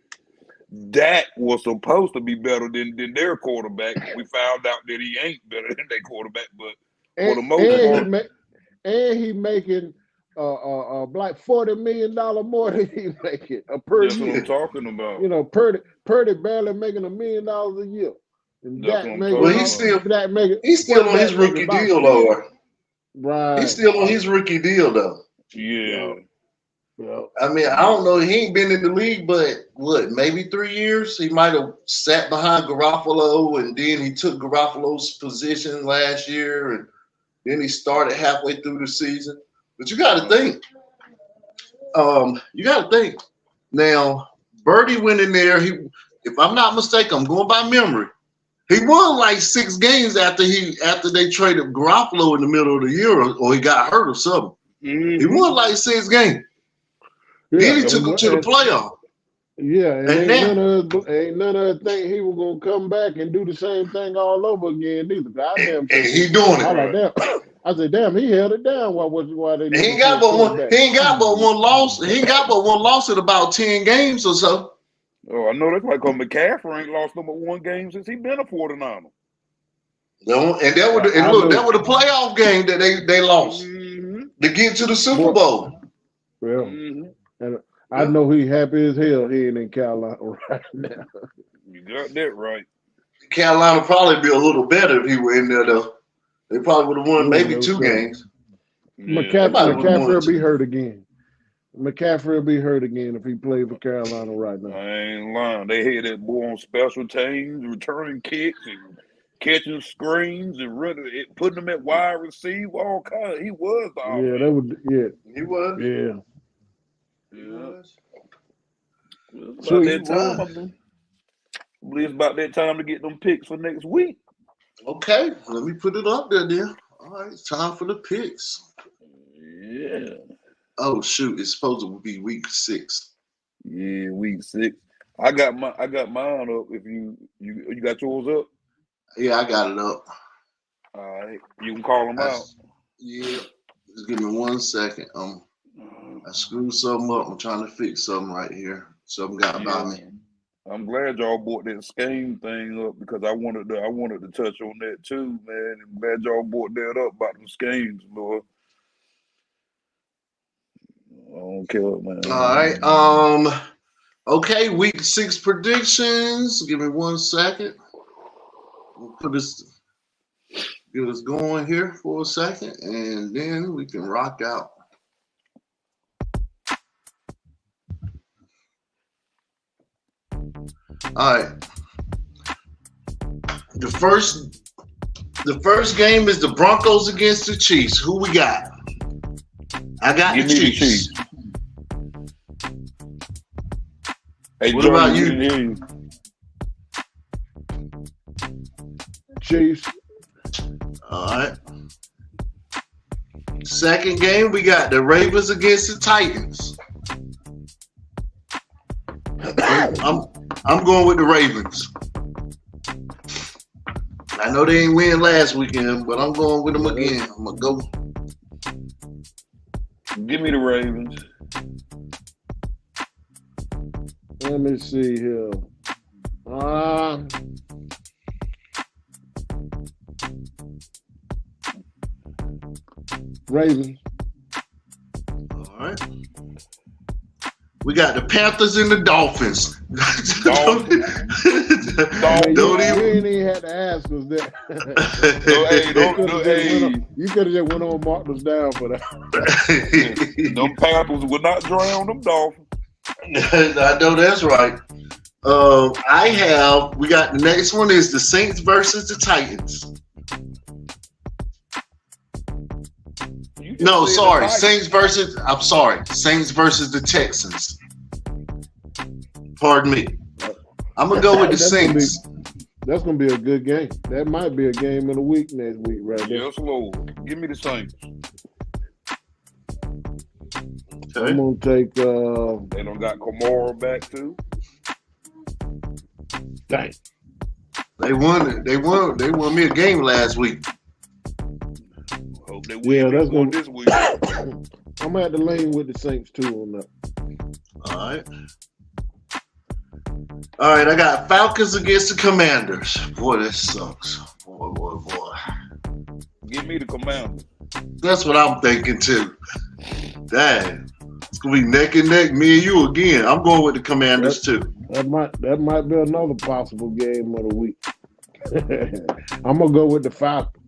Dak was supposed to be better than their quarterback. We found out that he ain't better than their quarterback, but for the most part.
He making like $40 million more than he making per
That's
year.
What I'm talking about.
You know, Purdy barely making $1 million a year. And
That's
Dak
making,
well, he's still on his rookie deal, though.
Right.
He's still on his rookie deal, though.
Yeah.
I mean, I don't know. He ain't been in the league, but maybe 3 years? He might have sat behind Garoppolo, and then he took Garoppolo's position last year, and then he started halfway through the season. But you got to think. Now, Birdie went in there. if I'm not mistaken, I'm going by memory. He won like 6 games after they traded Garoppolo in the middle of the year, or he got hurt or something.
Mm-hmm.
He won like 6 games. Then he took him to the playoff.
Yeah, and
And
ain't none of us think he was gonna come back and do the same thing all over again either.
And he doing it.
I like that. I said, damn, he held it down. Why they?
He ain't got but one. He ain't got but one loss. He ain't got but one loss in about 10 games or so.
Oh, I know that's like McCaffrey ain't lost number 1 game since he been a 49er.
No, and that was the playoff game that they lost to get to the Super Bowl.
Well, and I know he happy as hell he ain't in Carolina right now.
You got that right.
Carolina would probably be a little better if he were in there though. They probably would have won maybe 2 games.
McCaffrey will be hurt again. McCaffrey will be hurt again if he played for Carolina right now.
I ain't lying. They had that boy on special teams, returning kicks and catching screens and putting them at wide receiver, all kinds. He was the offense.
Yeah, that would. Yeah,
he was.
Yeah.
It's about that time. I believe it's about that time to get them picks for next week.
Okay, let me put it up there then. All right, it's time for the picks.
Yeah.
Oh shoot, it's supposed to be week 6.
Yeah, week 6. I got mine up. If you got yours up?
Yeah, I got it up.
All right, you can call them out.
Yeah, just give me 1 second. I screwed something up. I'm trying to fix something right here. Something got by me.
I'm glad y'all brought that scheme thing up because I wanted to touch on that too, man. I'm glad y'all brought that up about the schemes, Lord. I don't care, man.
All right. Okay, week 6 predictions. Give me 1 second. We'll get us going here for a second, and then we can rock out. All right. The first game is the Broncos against the Chiefs. Who we got? I got the Chiefs.
Hey,
what about you?
Chiefs.
All right. Second game, we got the Ravens against the Titans. I'm going with the Ravens. I know they ain't win last weekend, but I'm going with them again. I'm gonna go.
Give me the Ravens.
Let me see here. Ravens.
All right. We got the Panthers and the Dolphins.
You ain't even had to ask us that. You could have just went on and marked us down for that.
Them Panthers would not drown them Dolphins.
I know that's right. We got the next one is the Saints versus the Titans. No, sorry. Saints versus the Texans. Pardon me. I'm going to go with the Saints.
That's going to be a good game. That might be a game of the week next week right there.
Yes, Lord. Give me the Saints.
Okay. I'm going to take...
They don't got Kamara back too.
Dang.
They won me a game last week.
Hope they win
that's going
this week.
I'm going to have to lean with the Saints too on that.
All right, I got Falcons against the Commanders. Boy, that sucks. Boy.
Give me the Commanders.
That's what I'm thinking too. Dang. It's going to be neck and neck, me and you again. I'm going with the Commanders too.
That might be another possible game of the week. I'm going to go with the Falcons.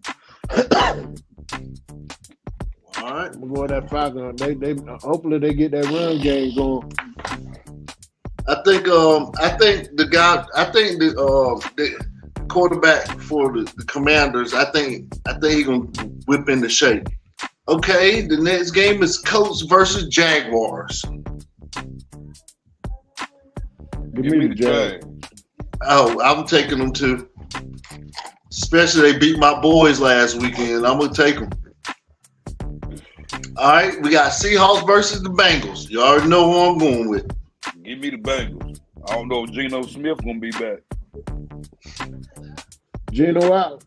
All right.
I'm going to go with that Falcons. They hopefully they get that run game going.
I think the quarterback for the Commanders, I think he's gonna whip into shape. Okay, the next game is Colts versus Jaguars.
Give me the
Oh, I'm taking them too. Especially they beat my boys last weekend. I'm gonna take them. All right, we got Seahawks versus the Bengals. You already know who I'm going with.
Give me the Bengals. I don't know if Geno Smith gonna be back.
Geno out.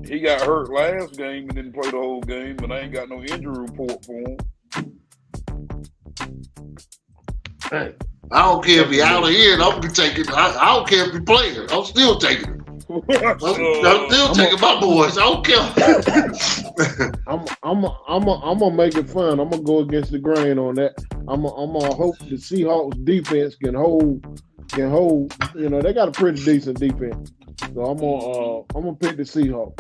He got hurt last game and didn't play the whole game, and I ain't got no injury report for him.
Hey,
I don't care if he out of here. I'm be taking. I don't care if he playing. I'm still taking it. I'm still taking my boys. I don't care.
I'm gonna make it fun. I'm gonna go against the grain on that. I'm gonna hope the Seahawks defense can hold. You know, they got a pretty decent defense. So I'm gonna pick the Seahawks.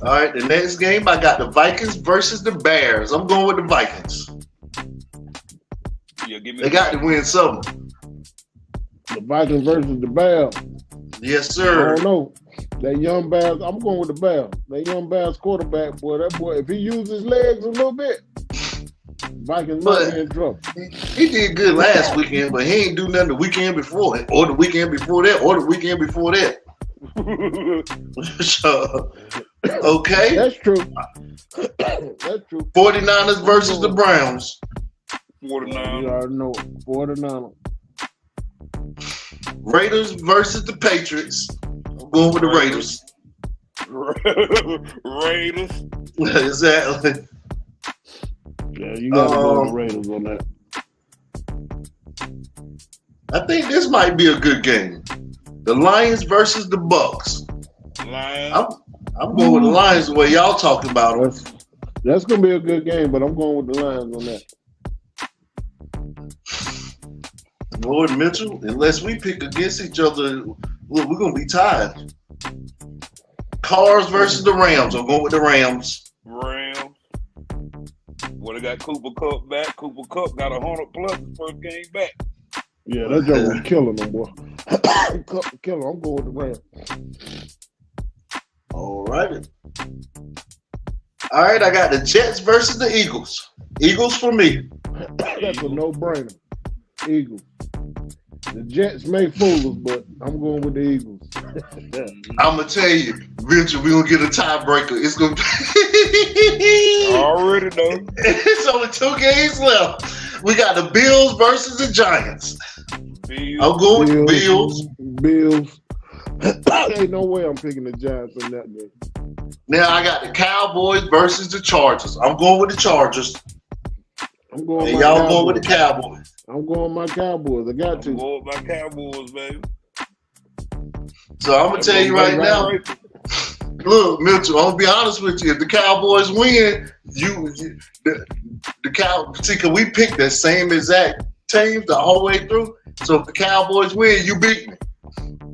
All right, the next game I got the Vikings versus the Bears. I'm going with the Vikings.
Yeah, give me.
They got to win something.
The Vikings versus the Bears.
Yes,
I
sir.
don't know. That young Bears, I'm going with the Bears. That young Bears quarterback, that boy, if he uses his legs a little bit, Vikings might be in trouble.
He did good last weekend, but he ain't do nothing the weekend before it, or the weekend before that, or the weekend before that. So, okay.
That's true. That's true.
49ers versus the Browns.
49.
You already know 49.
Raiders versus the Patriots. I'm going with the Raiders.
Raiders.
Exactly.
Yeah, you got to go with the Raiders on that.
I think this might be a good game. The Lions versus the Bucks.
Lions.
I'm going with the Lions the way y'all talking about them.
That's going to be a good game, but I'm going with the Lions on that.
Lord Mitchell, unless we pick against each other, we're going to be tied. Cars versus the Rams. I'm going with the Rams.
Rams. Well, they got Cooper Kupp back. Cooper Kupp got 100 plus his first game back.
Yeah, that joke was killing them, boy. Killer. I'm going with the Rams.
All right. All right, I got the Jets versus the Eagles. Eagles for me.
That's a no-brainer. Eagles. The Jets may fool us, but I'm going with the Eagles.
I'm going to tell you, Mitchell, we're going to get a tiebreaker. It's going to be...
Already know.
It's only 2 games left. We got the Bills versus the Giants. I'm going with Bills.
Bills. Ain't no way I'm picking the Giants in that game.
Now I got the Cowboys versus the Chargers. I'm going with the Chargers.
I'm going.
And y'all going with the Cowboys.
I'm going with my Cowboys. I got to.
I'm going with my Cowboys, baby.
So I'm gonna tell you right now. Look, Mitchell, I'm gonna be honest with you. If the Cowboys win, the Cow. See, cause we picked the same exact teams the whole way through. So if the Cowboys win, you beat me.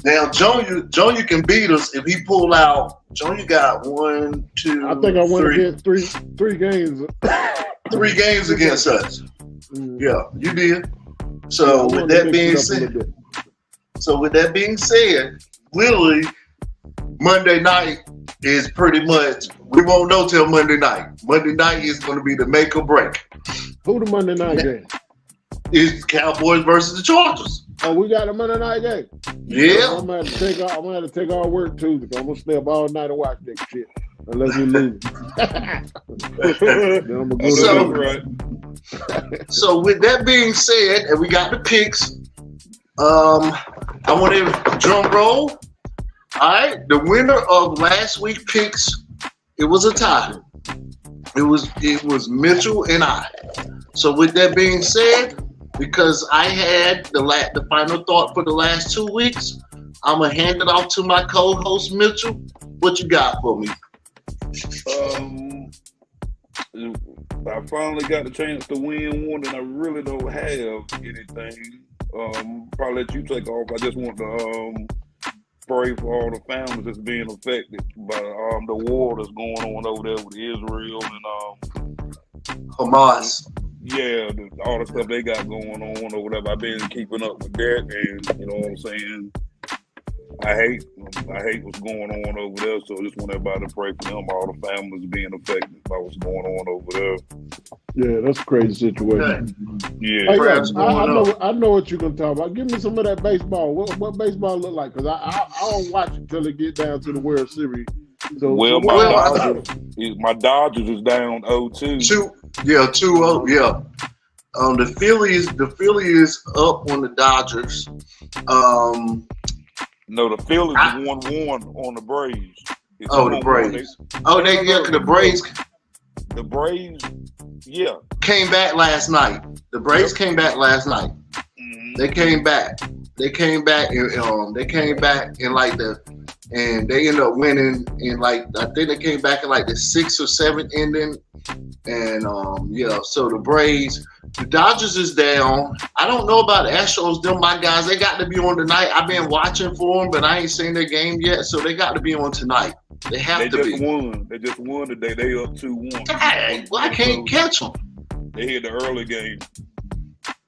Now, Junior can beat us if he pull out. Junior got 1, 2.
I think I went against three games.
3 games against us. Yeah, you did. So with that being said, literally Monday night is pretty much, we won't know till Monday night. Monday night is going to be the make or break.
Who the Monday night game?
It's Cowboys versus the Chargers.
Oh, we got a Monday night game.
Yeah.
I'm gonna have to take all work Tuesday. I'm gonna stay up all night and watch that shit unless we lose. Then I'm gonna go
So with that being said, and we got the picks, I want to drum roll. All right, the winner of last week's picks, it was a tie. It was Mitchell and I. So with that being said, because I had the final thought for the last 2 weeks, I'm gonna hand it off to my co-host Mitchell. What you got for me?
I finally got the chance to win one, and I really don't have anything. Probably let you take off. I just want to pray for all the families that's being affected by the war that's going on over there with Israel and
Hamas.
Yeah, all the stuff they got going on or whatever. I've been keeping up with that, and you know what I'm saying. I hate what's going on over there. So I just want everybody to pray for them, all the families being affected by what's going on over there.
Yeah, that's a crazy situation.
Yeah,
Hey, I know what you're gonna talk about. Give me some of that baseball. What baseball look like? Because I don't watch it till it get down to the World Series. So
my Dodgers is down 0-2.
2-0. Yeah. The Philly is up on the Dodgers.
No, the Phillies is 1-1 on the Braves.
The Braves. The Braves.
The Braves, yeah,
came back last night. The Braves came back last night.
Mm-hmm.
They came back and and they ended up winning in I think they came back in the 6th or 7th inning. And so the Braves, the Dodgers is down. I don't know about the Astros. Them my guys, they got to be on tonight. I've been watching for them, but I ain't seen their game yet, so they got to be on tonight. They have to be. They just won today. They up 2-1. Dang, I can't catch them.
They hit the early game.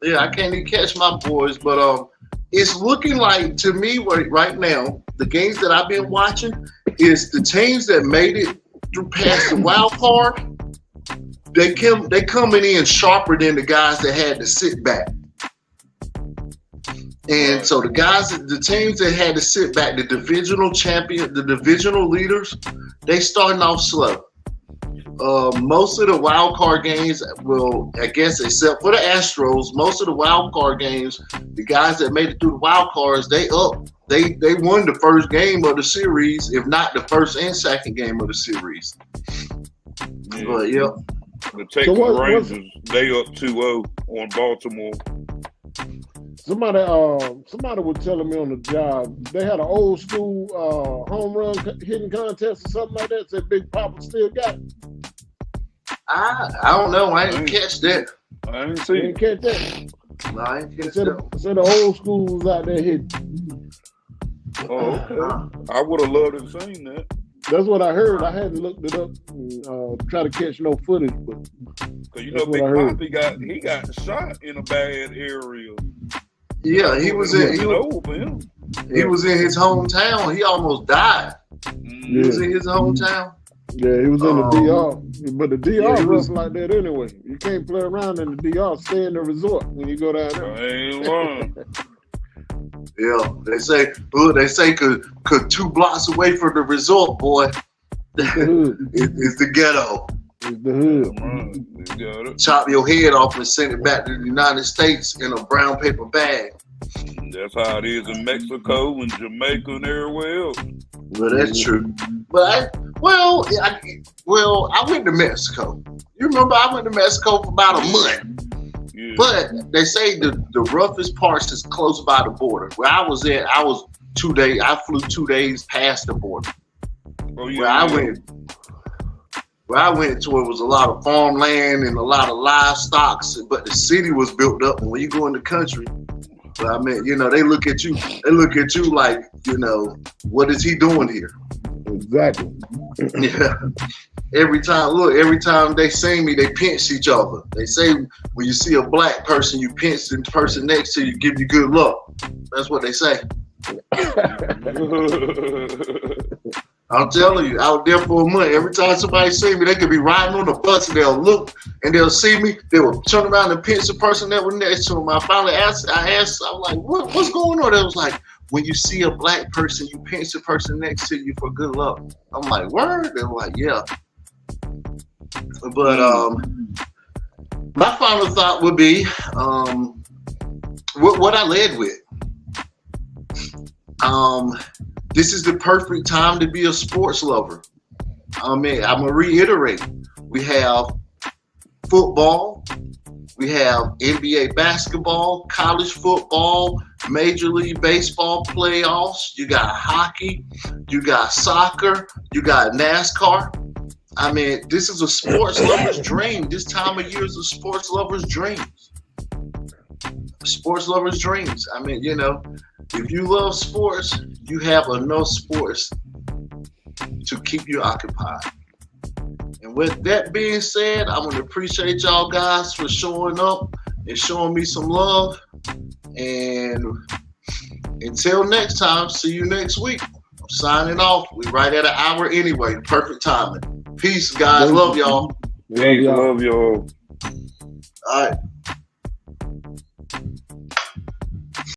Yeah, I can't even catch my boys, but it's looking like to me right now, the games that I've been watching is the teams that made it through past the wild card. They coming in sharper than the guys that had to sit back. And so the teams that had to sit back, the divisional champion, the divisional leaders, they starting off slow. Most of the wild card games, I guess except for the Astros, most of the wild card games, the guys that made it through the wild cards, they won the first game of the series, if not the first and second game of the series.
Yeah.
But yeah.
The Texas Rangers, they up 2-0 on Baltimore.
Somebody was telling me on the job they had an old school home run hitting contest or something like that. Said Big Papa still got it.
I don't know. I didn't catch that.
I didn't see.
Didn't catch that.
No, I didn't catch that.
Said the old school was out there hitting.
Oh, okay. I would have loved to have seen that.
That's what I heard. I hadn't looked it up and try to catch no footage, but
Big Papi got shot in a bad area.
Yeah, he was in his hometown. He almost died. He was in his hometown.
Yeah, he was in the DR. But the DR was like that anyway. You can't play around in the DR. Stay in the resort when you go down there.
I ain't lying.
Yeah, they say cause 2 blocks away from the resort, boy, it's the ghetto.
It's the hood.
Chop your head off and send it back to the United States in a brown paper bag.
That's how it is in Mexico and Jamaica and everywhere else.
Well, that's true. But I went to Mexico. You remember I went to Mexico for about a month. Yeah. But they say the roughest parts is close by the border. Where I was at, I flew 2 days past the border.
Oh, yeah,
where I went to, it was a lot of farmland and a lot of livestock, but the city was built up. And when you go in the country, but I mean, they look at you like, what is he doing here?
Exactly.
Yeah. Every time they see me, they pinch each other. They say when you see a black person, you pinch the person next to you, give you good luck. That's what they say. I'm telling you, I was there for a month. Every time somebody see me, they could be riding on the bus and they'll look and they'll see me. They will turn around and pinch the person that was next to them. I finally asked, I was like, what's going on? They was like, when you see a black person, you pinch the person next to you for good luck. I'm like, word? They were like, yeah. But my final thought would be what I led with. This is the perfect time to be a sports lover. I mean, I'm gonna reiterate. We have football, we have NBA basketball, college football, Major League Baseball playoffs. You got hockey, you got soccer, you got NASCAR. I mean, this is a sports lover's dream. This time of year is a sports lover's dreams. Sports lovers' dreams. I mean, if you love sports, you have enough sports to keep you occupied. And with that being said, I want to appreciate y'all guys for showing up and showing me some love. And until next time, see you next week. I'm signing off. We right at an hour anyway. Perfect timing. Peace, guys. Love y'all.
Love y'all.
All right.